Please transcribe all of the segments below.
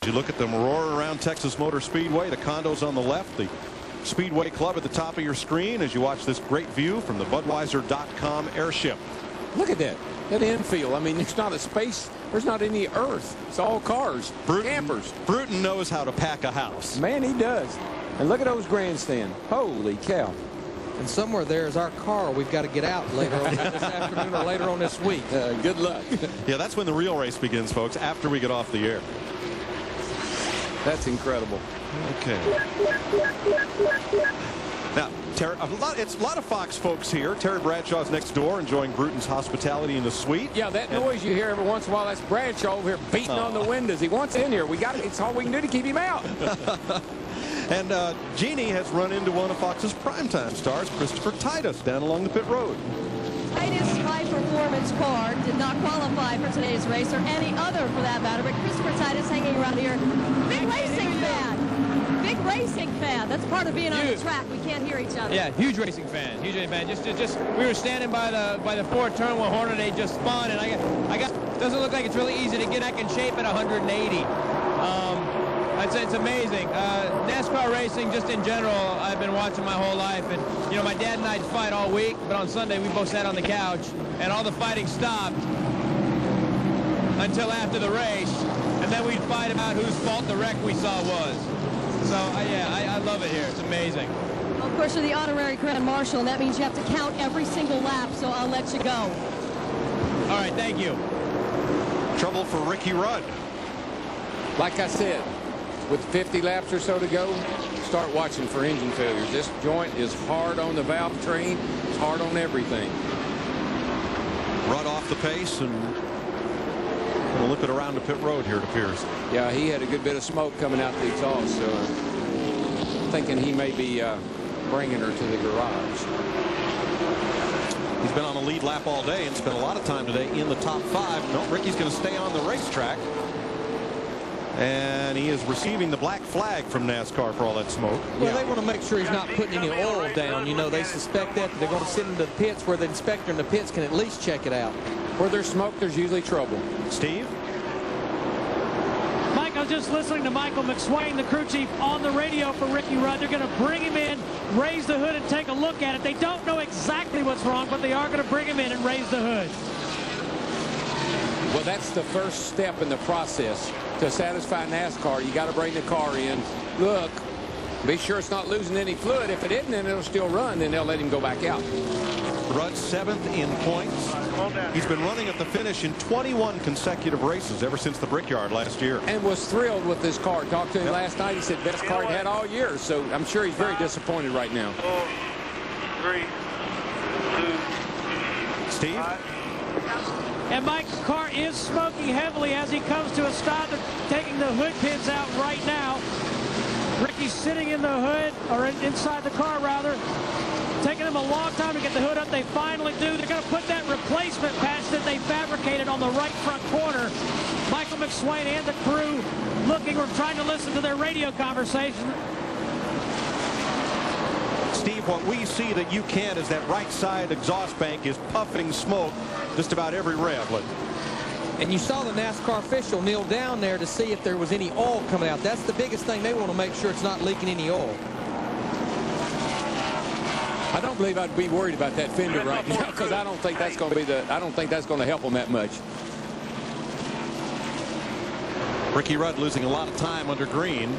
You look at them roar around Texas Motor Speedway, the condos on the left, the Speedway Club at the top of your screen as you watch this great view from the Budweiser.com airship. Look at that. That infield. I mean, there's not a space. There's not any earth. It's all cars, campers. Bruton knows how to pack a house. Man, he does. And look at those grandstands. Holy cow. And somewhere there is our car. We've got to get out later on this afternoon or later on this week. Good luck. Yeah, that's when the real race begins, folks, after we get off the air. That's incredible. Okay. Now, Terry, it's a lot of Fox folks here. Terry Bradshaw's next door enjoying Bruton's hospitality in the suite. Yeah, that noise you hear every once in a while, that's Bradshaw over here beating on the windows. He wants in here. It's all we can do to keep him out. And Jeannie has run into one of Fox's primetime stars, Christopher Titus, down along the pit road. Titus' high-performance car did not qualify for today's race, or any other for that matter, but Christopher Titus hanging around here. Big racing fan. Big racing fan. That's part of being on the track. We can't hear each other. Yeah, huge racing fan. Huge racing fan. Just we were standing by the Ford turn when Horner they just spun, and I got doesn't look like it's really easy to get back in shape at 180. I'd say it's amazing. NASCAR racing, just in general, I've been watching my whole life. And, you know, my dad and I'd fight all week, but on Sunday we both sat on the couch, and all the fighting stopped until after the race, and then we'd fight about whose fault the wreck we saw was. So, I love it here. It's amazing. Well, of course, you're the honorary Grand Marshal, and that means you have to count every single lap, so I'll let you go. All right, thank you. Trouble for Ricky Rudd. Like I said, with 50 laps or so to go, start watching for engine failures. This joint is hard on the valve train. It's hard on everything. Rudd off the pace and we'll look at around the pit road here, it appears. Yeah, he had a good bit of smoke coming out the exhaust, so I'm thinking he may be bringing her to the garage. He's been on a lead lap all day and spent a lot of time today in the top 5. No, Ricky's going to stay on the racetrack. And he is receiving the black flag from NASCAR for all that smoke. Well, they want to make sure he's not putting any oil down. You know, they suspect that. They're going to send him to the pits where the inspector in the pits can at least check it out. Where there's smoke, there's usually trouble. Steve? Mike, I was just listening to Michael McSwain, the crew chief, on the radio for Ricky Rudd. They're going to bring him in, raise the hood, and take a look at it. They don't know exactly what's wrong, but they are going to bring him in and raise the hood. Well, that's the first step in the process. To satisfy NASCAR, you got to bring the car in. Look, be sure it's not losing any fluid. If it isn't, then it'll still run. Then they'll let him go back out. Rudd 7th in points. He's been running at the finish in 21 consecutive races ever since the Brickyard last year. And was thrilled with this car. Talked to him last night. He said best car he had all year. So I'm sure he's very disappointed right now. 4, 3, 2, Steve? 5. And Mike's car is smoking heavily as he comes to a stop. They're taking the hood pins out right now. Ricky's sitting in the hood, or inside the car rather. Taking them a long time to get the hood up. They finally do. They're going to put that replacement patch that they fabricated on the right front corner. Michael McSwain and the crew looking or trying to listen to their radio conversation. Steve, what we see that you can't is that right side exhaust bank is puffing smoke just about every rev. And you saw the NASCAR official kneel down there to see if there was any oil coming out. That's the biggest thing. They want to make sure it's not leaking any oil. I don't believe I'd be worried about that fender right now because I don't think that's going to be I don't think that's going to help them that much. Ricky Rudd losing a lot of time under green.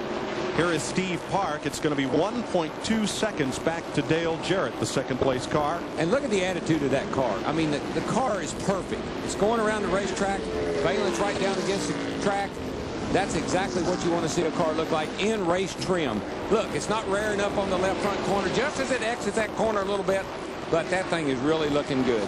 Here is Steve Park. It's going to be 1.2 seconds back to Dale Jarrett, the second place car. And look at the attitude of that car. I mean, the car is perfect. It's going around the racetrack. Valence right down against the track. That's exactly what you want to see a car look like in race trim. Look, it's not rearing up on the left front corner just as it exits that corner a little bit, but that thing is really looking good.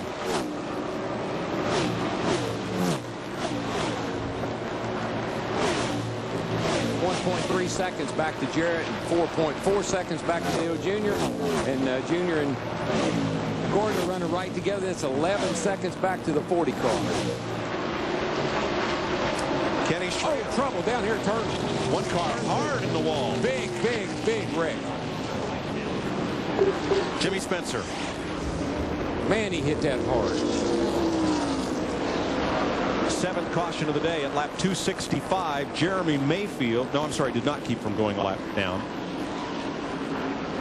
1.3 seconds back to Jarrett, and 4.4 seconds back to Dale Jr. And Jr. and Gordon are running right together. That's 11 seconds back to the 40 car. Kenny, trouble down here, turn. One car hard in the wall. Big wreck. Jimmy Spencer. Man, he hit that hard. seventh caution of the day at lap 265. Jeremy Mayfield, no, I'm sorry, did not keep from going a lap down.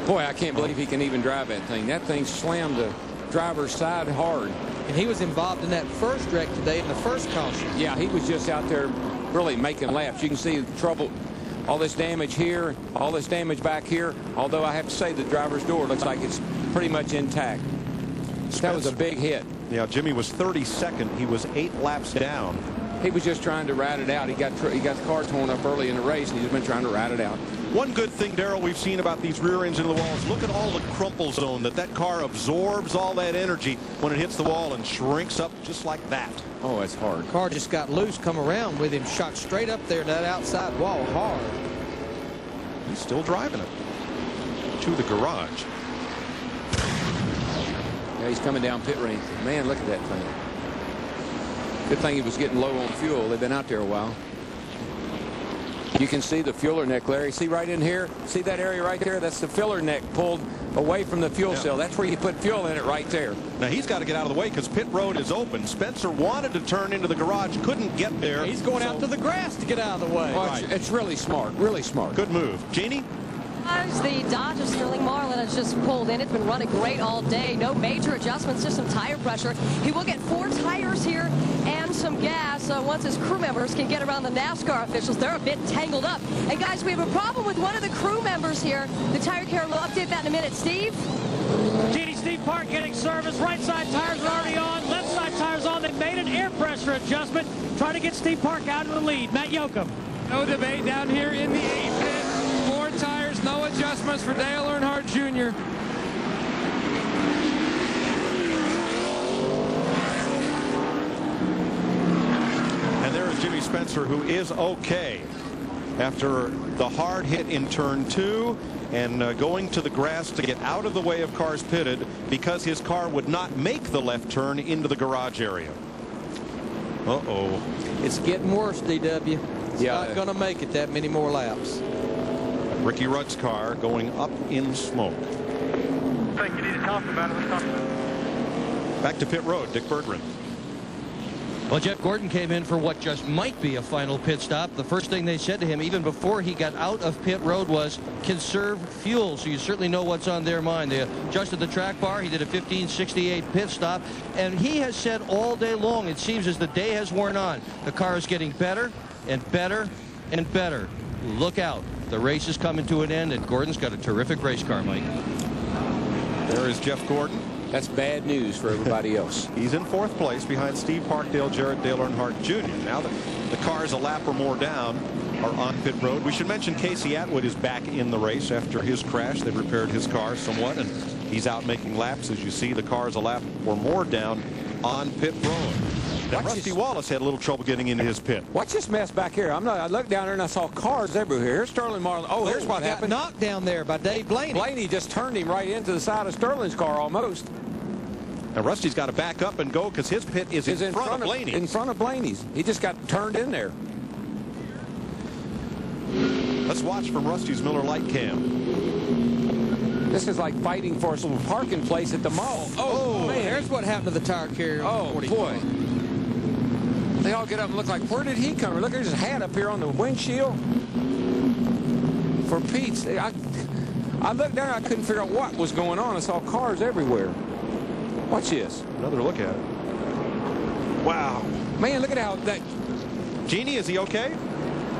Boy, I can't believe he can even drive that thing. That thing slammed the driver's side hard. And he was involved in that first wreck today in the first caution. Yeah, he was just out there really making laps. You can see the trouble, all this damage here, all this damage back here. Although I have to say the driver's door looks like it's pretty much intact. That was a big hit. Yeah, Jimmy was 32nd. He was 8 laps down. He was just trying to ride it out. He got the car torn up early in the race, and he's been trying to ride it out. One good thing, Darrell, we've seen about these rear ends into the walls. Look at all the crumple zone that car absorbs all that energy when it hits the wall and shrinks up just like that. Oh, it's hard. Car just got loose, come around with him, shot straight up there to that outside wall hard. He's still driving it to the garage. Yeah, he's coming down pit lane. Man, look at that thing. Good thing he was getting low on fuel. They've been out there a while. You can see the fueler neck, Larry. See right in here? See that area right there? That's the filler neck pulled away from the fuel cell. That's where you put fuel in it right there. Now he's got to get out of the way because pit road is open. Spencer wanted to turn into the garage, couldn't get there. He's going out to the grass to get out of the way. Well, it's really smart, really smart. Good move. Jeannie? The Dodge of Sterling Marlin has just pulled in. It's been running great all day. No major adjustments, just some tire pressure. He will get 4 tires here and some gas once his crew members can get around the NASCAR officials. They're a bit tangled up. And guys, we have a problem with one of the crew members here. The tire care will update that in a minute. Steve? Jeannie, Steve Park getting service. Right side tires are already on. Left side tires on. They made an air pressure adjustment. Trying to get Steve Park out of the lead. Matt Yoakum. No debate down here in the 8th pit. 4 tires, no adjustments for Dale Earnhardt Jr. And there is Jimmy Spencer, who is okay after the hard hit in turn 2 and going to the grass to get out of the way of cars pitted because his car would not make the left turn into the garage area. Uh-oh. It's getting worse, DW. It's not going to make it that many more laps. Ricky Rudd's car going up in smoke. I think you need to talk about it. Let's talk about it. Back to pit road, Dick Berggren. Well, Jeff Gordon came in for what just might be a final pit stop. The first thing they said to him, even before he got out of pit road, was conserve fuel. So you certainly know what's on their mind. They adjusted the track bar. He did a 15:68 pit stop. And he has said all day long, it seems as the day has worn on, the car is getting better and better and better. Look out. The race is coming to an end, and Gordon's got a terrific race car, Mike. There is Jeff Gordon. That's bad news for everybody else. He's in 4th place behind Steve Park, Dale Jarrett, Dale Earnhardt Jr. Now the cars a lap or more down are on pit road. We should mention Casey Atwood is back in the race after his crash. They've repaired his car somewhat, and he's out making laps. As you see, the cars a lap or more down on pit road. Now, Rusty Wallace had a little trouble getting into his pit. Watch this mess back here. I looked down there and I saw cars everywhere. Here's Sterling Marlin. Oh, there's what happened. Knocked down there by Dave Blaney. Blaney just turned him right into the side of Sterling's car almost. Now Rusty's got to back up and go because his pit is in front of Blaney's. In front of Blaney's. He just got turned in there. Let's watch from Rusty's Miller Lite cam. This is like fighting for some parking place at the mall. Oh, man. There's what happened to the tire carrier. Oh, boy. They all get up and look like, where did he come from? Look, there's his hat up here on the windshield. For Pete's, I looked down, I couldn't figure out what was going on. I saw cars everywhere. Watch this. Another look at it. Wow. Man, look at how that... Jeannie, is he okay?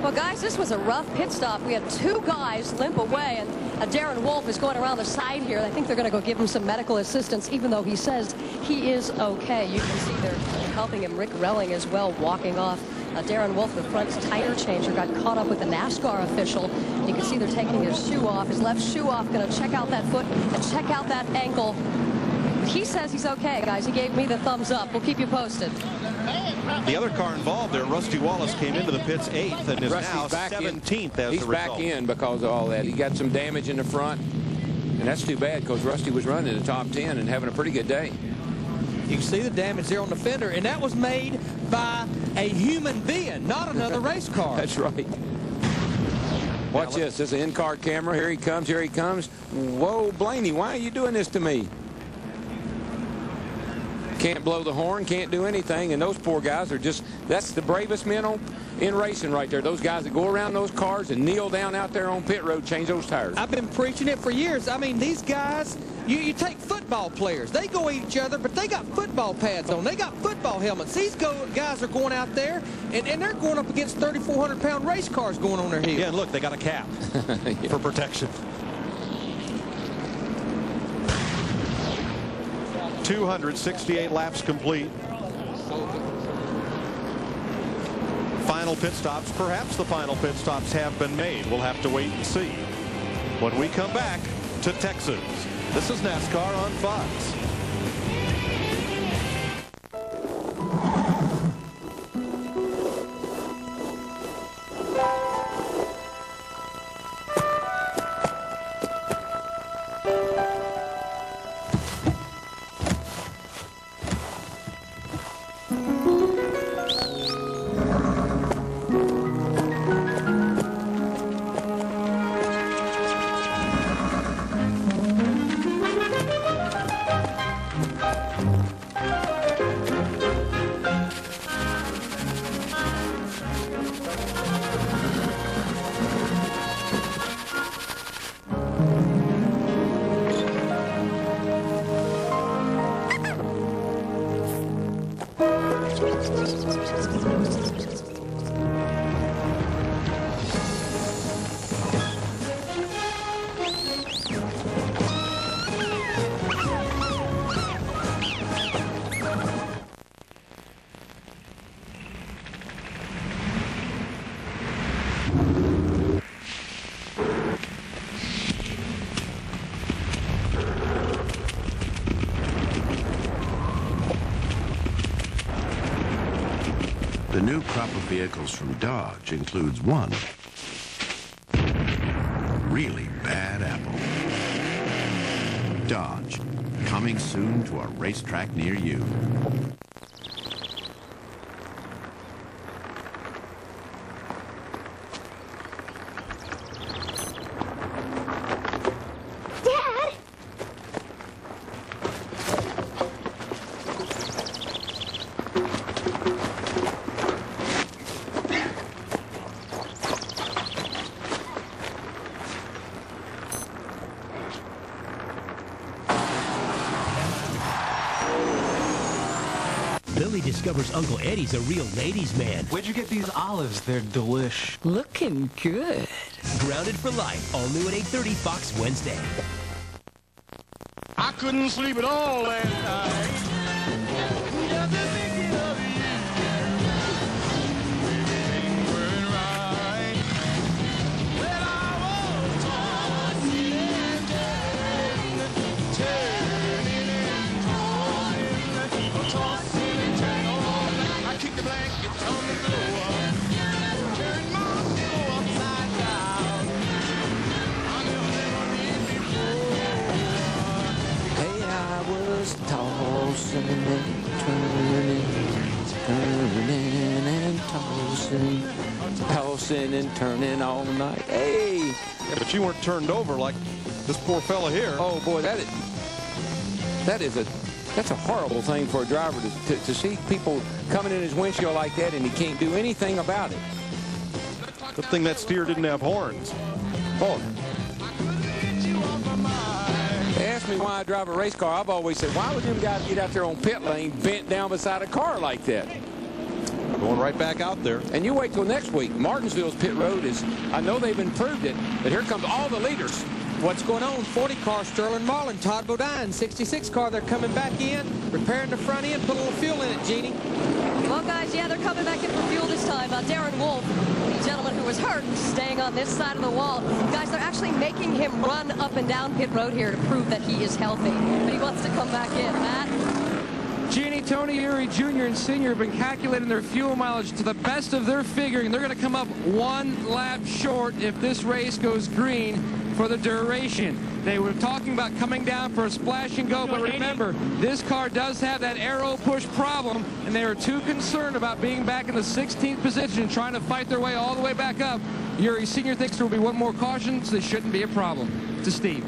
Well, guys, this was a rough pit stop. We had 2 guys limp away, and Darren Wolf is going around the side here. I think they're going to go give him some medical assistance, even though he says he is okay. You can see they're helping him. Rick Relling as well, walking off. Darren Wolf, the front tire changer, got caught up with the NASCAR official. You can see they're taking his shoe off, his left shoe off, going to check out that foot and check out that ankle. He says he's okay, guys. He gave me the thumbs up. We'll keep you posted. The other car involved there, Rusty Wallace, came into the pits 8th and is now 17th as He's the result. back in because of all that. He got some damage in the front, and that's too bad because Rusty was running in the top 10 and having a pretty good day. You can see the damage there on the fender, and that was made by a human being, not another race car. That's right. Watch this. This is an in-car camera. Here he comes. Here he comes. Whoa, Blaney, why are you doing this to me? Can't blow the horn, can't do anything, and those poor guys are just, that's the bravest men in racing right there. Those guys that go around those cars and kneel down out there on pit road, change those tires. I've been preaching it for years. I mean, these guys, you take football players. They go at each other, but they got football pads on. They got football helmets. These guys are going out there, and they're going up against 3,400-pound race cars going on their heels. Yeah, and look, they got a cap for protection. 268 laps complete. Final pit stops. Perhaps the final pit stops have been made. We'll have to wait and see. When we come back to Texas, this is NASCAR on Fox. The new crop of vehicles from Dodge includes one really bad apple. Dodge, coming soon to a racetrack near you. Billy discovers Uncle Eddie's a real ladies' man. Where'd you get these olives? They're delish. Looking good. Grounded for Life, all new at 8:30 Fox Wednesday. I couldn't sleep at all last night. Just thinking of you. Everything went right. Well, I was tossing and turning and tossing and turning. I kicked the blankets on the floor. Turned my pillow upside down. I never did before. Hey, I was tossing and turning and tossing and turning all night. Hey! Yeah, but you weren't turned over like this poor fella here. Oh boy, that's a horrible thing for a driver to see people coming in his windshield like that, and he can't do anything about it. Good thing that steer didn't have horns. Oh. They ask me why I drive a race car. I've always said, why would them guys get out there on pit lane bent down beside a car like that? Going right back out there. And you wait till next week. Martinsville's pit road is, I know they've improved it, but here comes all the leaders. What's going on? 40 car, Sterling Marlin, Todd Bodine, 66 car, they're coming back in, repairing the front end, put a little fuel in it, Jeannie. Well, guys, yeah, they're coming back in for fuel this time. Darren Wolf, the gentleman who was hurt, staying on this side of the wall. Guys, they're actually making him run up and down pit road here to prove that he is healthy. But he wants to come back in. Matt? Jeannie, Tony Eury Jr. and Sr. have been calculating their fuel mileage to the best of their figuring. They're going to come up one lap short if this race goes green for the duration. They were talking about coming down for a splash and go, but remember, this car does have that aero push problem, and they are too concerned about being back in the 16th position and trying to fight their way all the way back up. Eury Sr. thinks there will be one more caution, so this shouldn't be a problem. To Steve.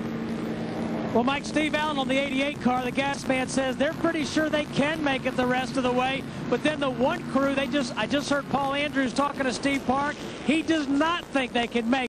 Well, Mike, Steve Allen on the 88 car, the gas man says they're pretty sure they can make it the rest of the way. But then the one crew, I just heard Paul Andrews talking to Steve Park. He does not think they can make it.